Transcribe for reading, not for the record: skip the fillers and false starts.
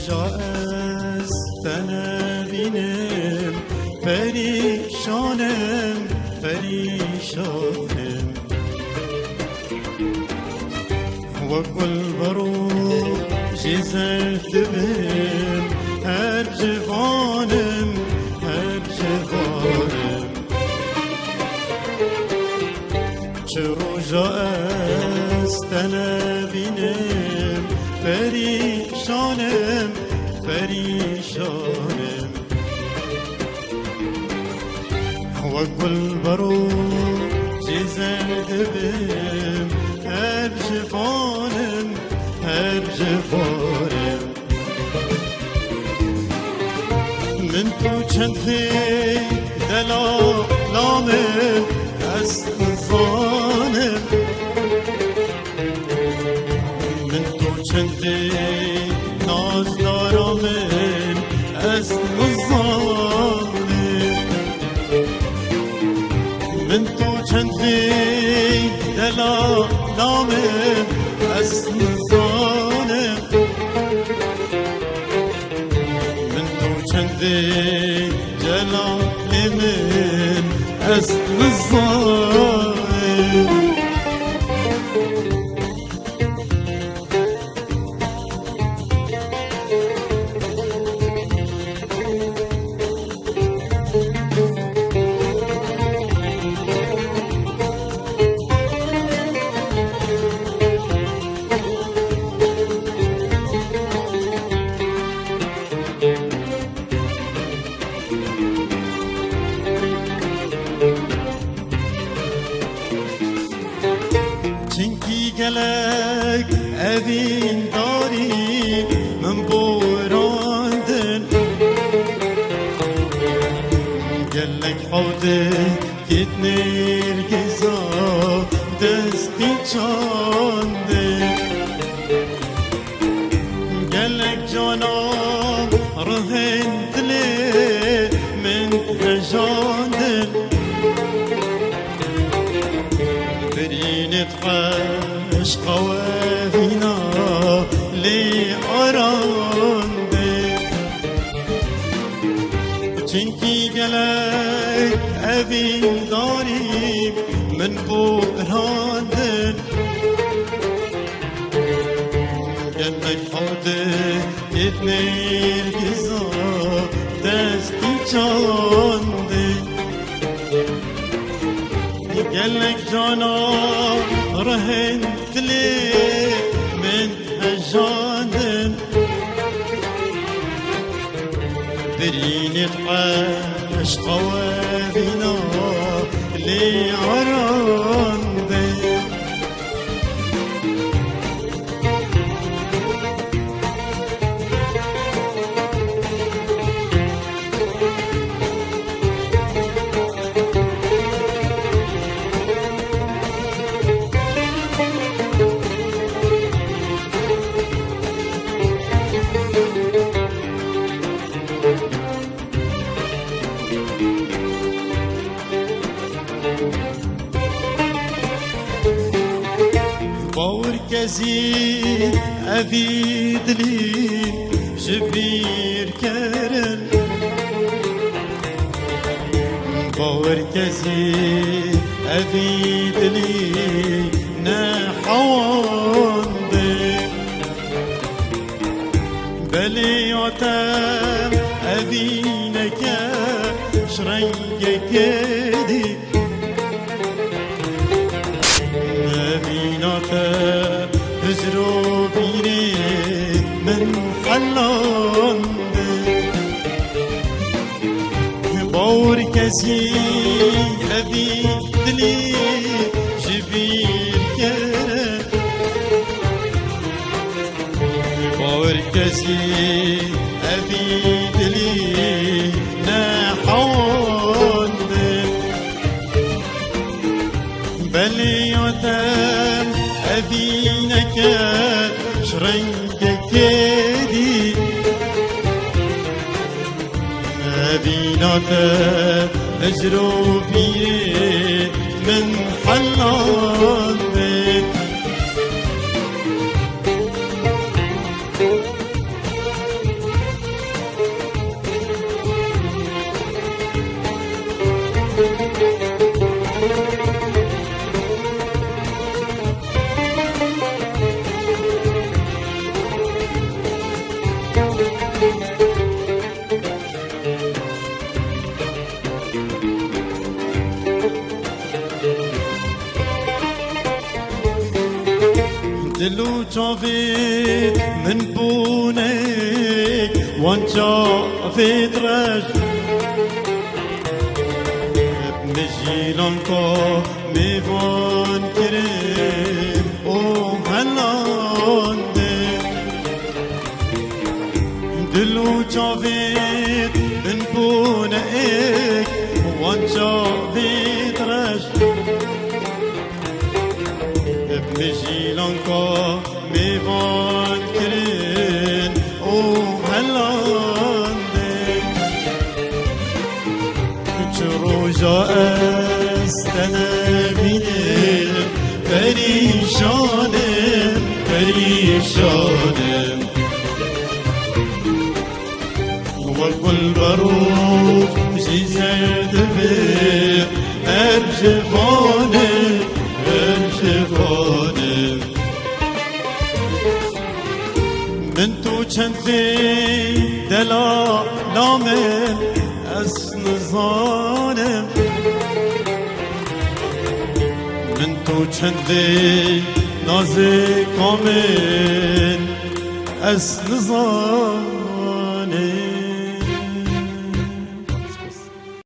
روزا از تنبینم پریشانم پریشانم و گل برو جزفت بم هر جوانم هر جوانم چه روزا از تنبینم پریشانم پریشانم و گل برو جزد بم هر جوانم هر جوانم من تو چند دلالامم از زانم من تو چند نازدارامم از زانم من تو چند دلالامم از زانم من تو چند جلال من از زانم چنکی گلک اوین داری من بوراندن گلک حوده کت نرگزا دستی چاندن گلک جانم رهن دلی من هجاندن برينت عشق وفينا لي أراندي چنكي قلق أبين داري من بوراندن قلق حوده اتنير جزا دستي چاندي قالك جانا رهنت لي من هجانم بريني عشق وفينا لي عراندي باور كزي أبيد لي جبير كرن باور كزي أبيد لي نحوان بلي يعتم أبينك شرنجك دي هزرو بيري من حلان باور كسي أبي دلي جبير كرن باور كسي أبي دلي نحوان بلي يعتم أبينك شرنجك دي أبينك أجرو بيه من حلان چاوید من بونک وان چاوید رش مجیلان کا میوان کریم او هلانده دلو چاوید من بونک وان چاوید رش مجیلان کا میوان کرین او هلانده چه روزا استنبینم پریشانم پریشانم وقل بروح زیزد بیر ارجفانم ارجفانم من تو چندی دلا نامم از نزانم من تو چندی نازی کامل از نزانم